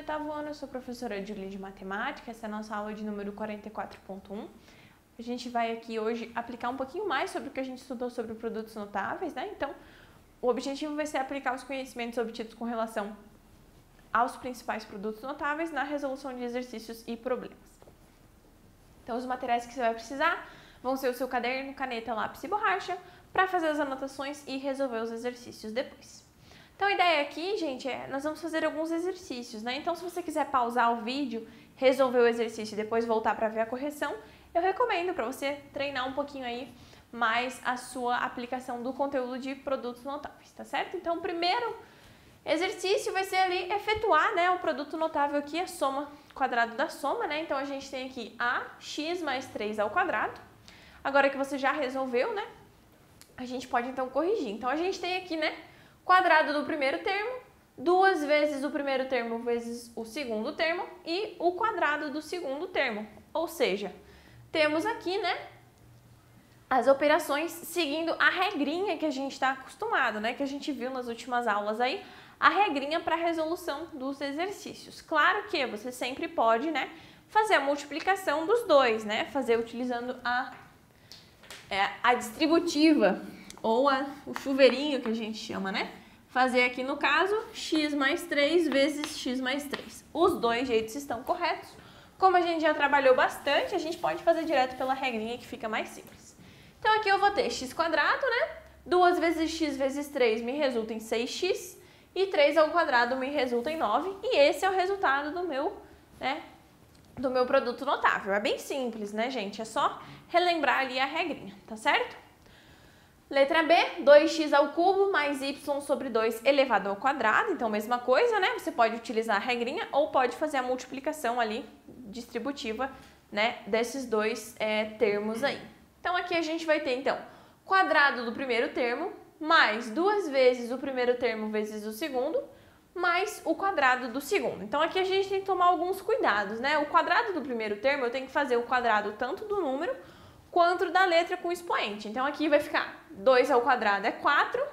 oitavo ano, eu sou professora Julie de Matemática, essa é a nossa aula de número 44.1. A gente vai aqui hoje aplicar um pouquinho mais sobre o que a gente estudou sobre produtos notáveis, né? Então, o objetivo vai ser aplicar os conhecimentos obtidos com relação aos principais produtos notáveis na resolução de exercícios e problemas. Então, os materiais que você vai precisar vão ser o seu caderno, caneta, lápis e borracha para fazer as anotações e resolver os exercícios depois. Então, a ideia aqui, gente, nós vamos fazer alguns exercícios, né? Então, se você quiser pausar o vídeo, resolver o exercício e depois voltar para ver a correção, eu recomendo para você treinar um pouquinho aí mais a sua aplicação do conteúdo de produtos notáveis, tá certo? Então, o primeiro exercício vai ser ali efetuar, né, o produto notável aqui, a soma quadrado da soma, né? Então, a gente tem aqui ax mais 3 ao quadrado. Agora que você já resolveu, né, a gente pode então corrigir. Então, a gente tem aqui, né, quadrado do primeiro termo, 2 vezes o primeiro termo vezes o segundo termo e o quadrado do segundo termo. Ou seja, temos aqui, né, as operações seguindo a regrinha que a gente está acostumado, né, que a gente viu nas últimas aulas aí, a regrinha para resolução dos exercícios. Claro que você sempre pode, né, fazer a multiplicação dos dois, né, fazer utilizando a distributiva ou o chuveirinho que a gente chama, né? Fazer aqui no caso x mais 3 vezes x mais 3. Os dois jeitos estão corretos. Como a gente já trabalhou bastante, a gente pode fazer direto pela regrinha que fica mais simples. Então aqui eu vou ter x quadrado, né? 2 vezes x vezes 3 me resulta em 6x e 3 ao quadrado me resulta em 9. E esse é o resultado do meu produto notável. É bem simples, né, gente? É só relembrar ali a regrinha, tá certo? Letra B, 2x ao cubo mais y sobre 2 elevado ao quadrado. Então, mesma coisa, né? Você pode utilizar a regrinha ou pode fazer a multiplicação ali distributiva, né, desses dois termos aí. Então, aqui a gente vai ter, então, quadrado do primeiro termo mais 2 vezes o primeiro termo vezes o segundo, mais o quadrado do segundo. Então, aqui a gente tem que tomar alguns cuidados, né? O quadrado do primeiro termo, eu tenho que fazer o quadrado tanto do número quanto da letra com expoente. Então, aqui vai ficar 2 ao quadrado é 4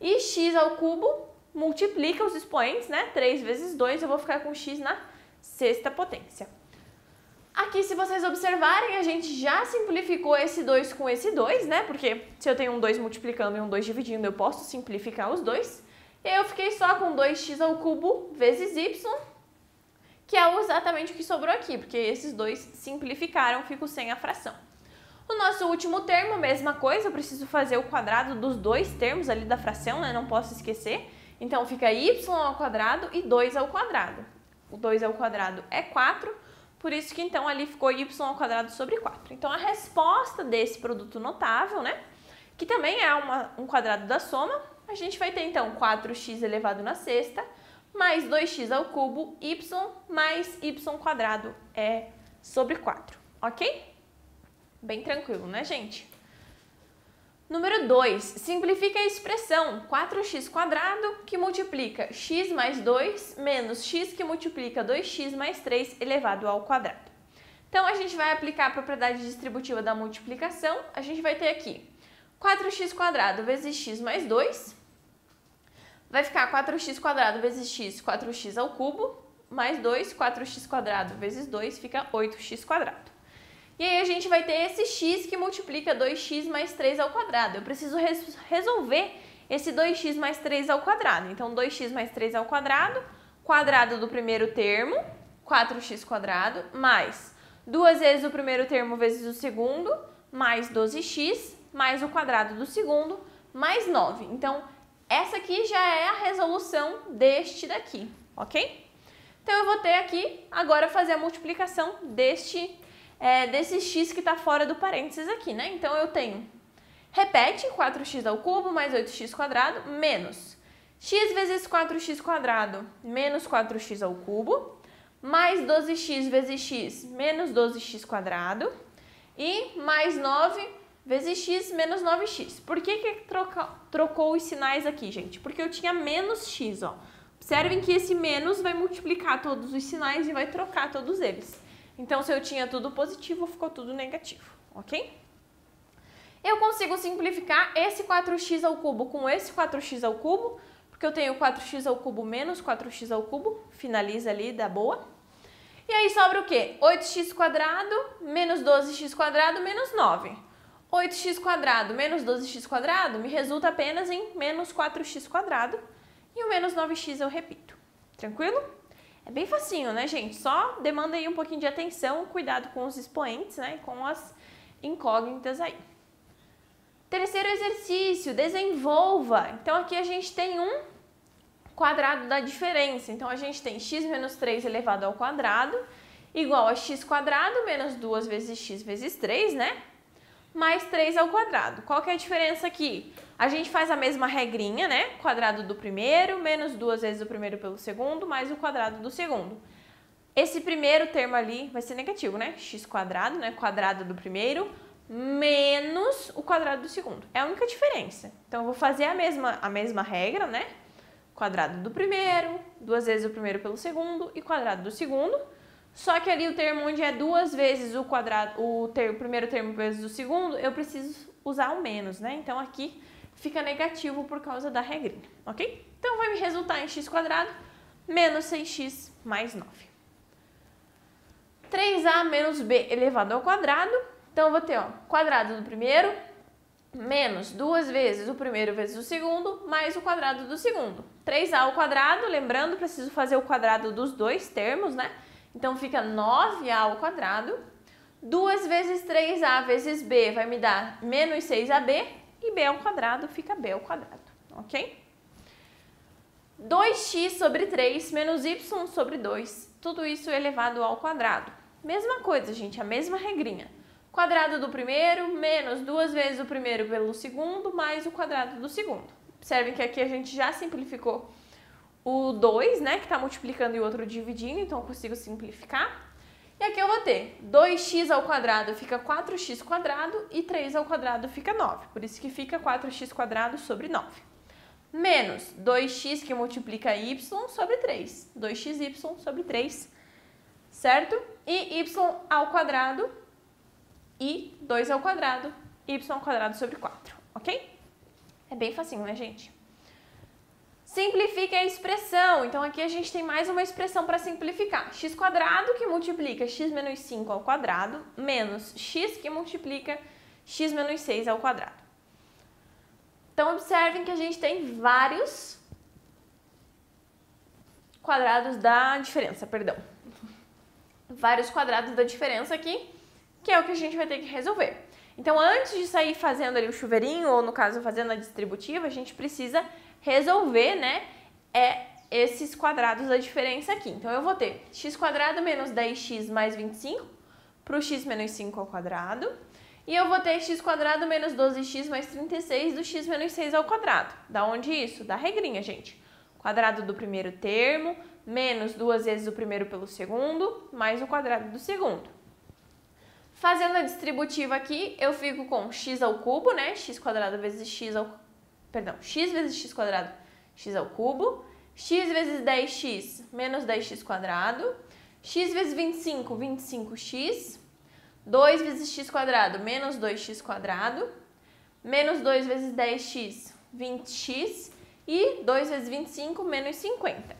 e x ao cubo multiplica os expoentes, né? 3 vezes 2, eu vou ficar com x na sexta potência. Aqui, se vocês observarem, a gente já simplificou esse 2 com esse 2, né? Porque se eu tenho um 2 multiplicando e um 2 dividindo, eu posso simplificar os dois. E eu fiquei só com 2x ao cubo vezes y, que é exatamente o que sobrou aqui, porque esses dois simplificaram, fico sem a fração. O nosso último termo, mesma coisa, eu preciso fazer o quadrado dos dois termos ali da fração, né? Não posso esquecer. Então, fica y ao quadrado e 2 ao quadrado. O 2 ao quadrado é 4, por isso que então ali ficou y ao quadrado sobre 4. Então, a resposta desse produto notável, né? Que também é um quadrado da soma, a gente vai ter então 4x elevado na sexta, mais 2x ao cubo, y mais y quadrado sobre 4, ok? Bem tranquilo, né, gente? Número 2, simplifica a expressão 4x quadrado que multiplica x mais 2 menos x que multiplica 2x mais 3 elevado ao quadrado. Então, a gente vai aplicar a propriedade distributiva da multiplicação. A gente vai ter aqui 4x quadrado vezes x mais 2. Vai ficar 4x quadrado vezes x, 4x ao cubo, mais 2, 4x quadrado vezes 2 fica 8x quadrado. E aí a gente vai ter esse x que multiplica 2x mais 3 ao quadrado. Eu preciso resolver esse 2x mais 3 ao quadrado. Então, 2x mais 3 ao quadrado, quadrado do primeiro termo, 4x quadrado, mais 2 vezes o primeiro termo vezes o segundo, mais 12x, mais o quadrado do segundo, mais 9. Então, essa aqui já é a resolução deste daqui, ok? Então, eu vou ter aqui, agora, fazer a multiplicação desse x que está fora do parênteses aqui, né? Então, eu tenho, repete, 4x ao cubo mais 8x quadrado menos x vezes 4x quadrado menos 4x ao cubo, mais 12x vezes x menos 12x quadrado e mais 9 vezes x menos 9x. Por que trocou os sinais aqui, gente? Porque eu tinha menos x, ó. Observem que esse menos vai multiplicar todos os sinais e vai trocar todos eles. Então, se eu tinha tudo positivo, ficou tudo negativo, ok? Eu consigo simplificar esse 4x ao cubo com esse 4x ao cubo, porque porque eu tenho 4x ao cubo menos 4x ao cubo, finaliza ali, dá boa. E aí sobra o quê? 8x quadrado menos 12x quadrado menos 9. 8x quadrado menos 12x quadrado me resulta apenas em menos 4x quadrado. E o menos 9x eu repito. Tranquilo? É bem facinho, né, gente? Só demanda aí um pouquinho de atenção, cuidado com os expoentes, né? Com as incógnitas aí. Terceiro exercício, desenvolva. Então, aqui a gente tem um quadrado da diferença. Então, a gente tem x menos 3 elevado ao quadrado igual a x quadrado menos 2 vezes x vezes 3, né? Mais 3 ao quadrado. Qual que é a diferença aqui? A gente faz a mesma regrinha, né? Quadrado do primeiro menos 2 vezes o primeiro pelo segundo mais o quadrado do segundo. Esse primeiro termo ali vai ser negativo, né? X quadrado, né? Quadrado do primeiro menos o quadrado do segundo. É a única diferença. Então, eu vou fazer a mesma regra, né? Quadrado do primeiro, 2 vezes o primeiro pelo segundo e quadrado do segundo. Só que ali o termo onde é 2 vezes o quadrado, o primeiro termo vezes o segundo, eu preciso usar o menos, né? Então, aqui fica negativo por causa da regrinha, ok? Então, vai me resultar em x quadrado menos 6x mais 9. 3a menos b elevado ao quadrado. Então, eu vou ter, ó, quadrado do primeiro menos 2 vezes o primeiro vezes o segundo mais o quadrado do segundo. 3a ao quadrado, lembrando, preciso fazer o quadrado dos dois termos, né? Então, fica 9a ao quadrado. 2 vezes 3a vezes b vai me dar menos 6ab. E b ao quadrado fica b ao quadrado, ok? 2x sobre 3 menos y sobre 2. Tudo isso elevado ao quadrado. Mesma coisa, gente, a mesma regrinha. Quadrado do primeiro menos 2 vezes o primeiro pelo segundo mais o quadrado do segundo. Observem que aqui a gente já simplificou o 2, né, que está multiplicando e o outro dividindo, então eu consigo simplificar. E aqui eu vou ter 2x ao quadrado fica 4x quadrado e 3 ao quadrado fica 9. Por isso que fica 4x quadrado sobre 9. Menos 2x que multiplica y sobre 3. 2xy sobre 3, certo? E y ao quadrado e 2 ao quadrado, y ao quadrado sobre 4, ok? É bem facinho, né, gente? Simplifique a expressão. Então, aqui a gente tem mais uma expressão para simplificar. X quadrado que multiplica x menos 5 ao quadrado, menos x que multiplica x menos 6 ao quadrado. Então, observem que a gente tem vários quadrados da diferença, perdão. Vários quadrados da diferença aqui, que é o que a gente vai ter que resolver. Então, antes de sair fazendo ali o chuveirinho, ou no caso fazendo a distributiva, a gente precisa resolver, né, esses quadrados da diferença aqui. Então, eu vou ter x quadrado menos 10x mais 25 para o x menos 5 ao quadrado. E eu vou ter x quadrado menos 12x mais 36 do x menos 6 ao quadrado. Da onde isso? Da regrinha, gente. Quadrado do primeiro termo menos 2 vezes o primeiro pelo segundo mais o quadrado do segundo. Fazendo a distributiva aqui, eu fico com x ao cubo, né? X quadrado vezes x ao... Perdão, x vezes x quadrado, x ao cubo. X vezes 10x, menos 10x quadrado. X vezes 25, 25x. 2 vezes x quadrado, menos 2x quadrado. Menos 2 vezes 10x, 20x. E 2 vezes 25, menos 50.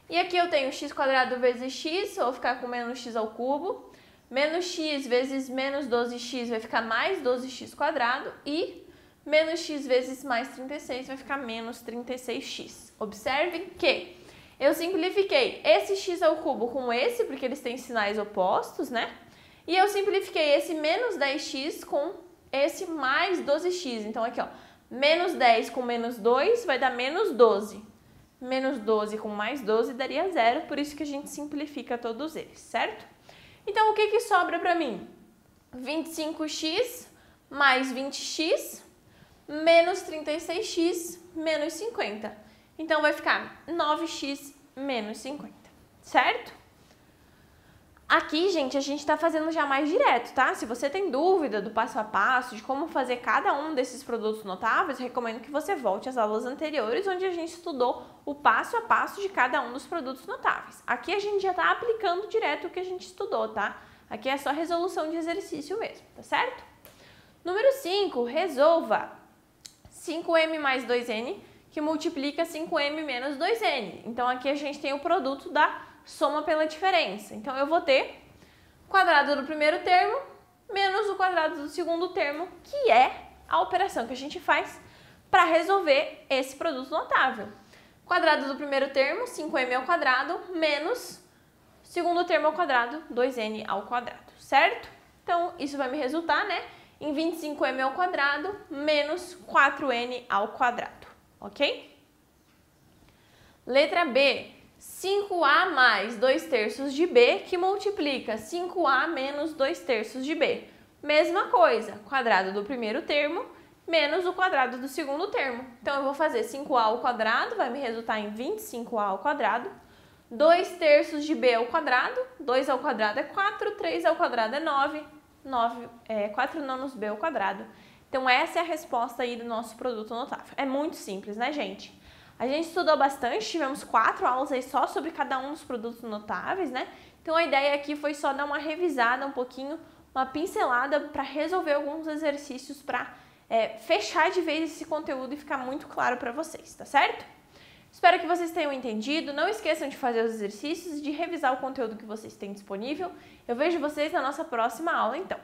E aqui eu tenho x quadrado vezes x, eu vou ficar com menos x ao cubo. Menos x vezes menos 12x vai ficar mais 12x quadrado. E menos x vezes mais 36 vai ficar menos 36x. Observem que eu simplifiquei esse x ao cubo com esse, porque eles têm sinais opostos, né? E eu simplifiquei esse menos 10x com esse mais 12x. Então, aqui, ó, menos 10 com menos 2 vai dar menos 12. Menos 12 com mais 12 daria 0, por isso que a gente simplifica todos eles, certo? Então, o que sobra para mim? 25x mais 20x menos 36x menos 50. Então, vai ficar 9x menos 50, certo? Aqui, gente, a gente está fazendo já mais direto, tá? Se você tem dúvida do passo a passo, de como fazer cada um desses produtos notáveis, eu recomendo que você volte às aulas anteriores, onde a gente estudou o passo a passo de cada um dos produtos notáveis. Aqui a gente já está aplicando direto o que a gente estudou, tá? Aqui é só resolução de exercício mesmo, tá certo? Número 5, resolva 5m mais 2n, que multiplica 5m menos 2n. Então, aqui a gente tem o produto da soma pela diferença. Então, eu vou ter o quadrado do primeiro termo menos o quadrado do segundo termo, que é a operação que a gente faz para resolver esse produto notável. Quadrado do primeiro termo, 5m ao quadrado, menos segundo termo ao quadrado, 2n ao quadrado, certo? Então, isso vai me resultar, né, em 25m ao quadrado menos 4n ao quadrado, ok? Letra B, 5a mais 2/3 de b, que multiplica 5a menos 2/3 de b. Mesma coisa, quadrado do primeiro termo menos o quadrado do segundo termo. Então, eu vou fazer 5a ao quadrado, vai me resultar em 25a ao quadrado. 2/3 de b ao quadrado, 2 ao quadrado é 4, 3 ao quadrado é 9, 4 nonos b ao quadrado. Então, essa é a resposta aí do nosso produto notável. É muito simples, né, gente? A gente estudou bastante, tivemos 4 aulas aí só sobre cada um dos produtos notáveis, né? Então, a ideia aqui foi só dar uma revisada um pouquinho, uma pincelada para resolver alguns exercícios para fechar de vez esse conteúdo e ficar muito claro para vocês, tá certo? Espero que vocês tenham entendido. Não esqueçam de fazer os exercícios e de revisar o conteúdo que vocês têm disponível. Eu vejo vocês na nossa próxima aula, então.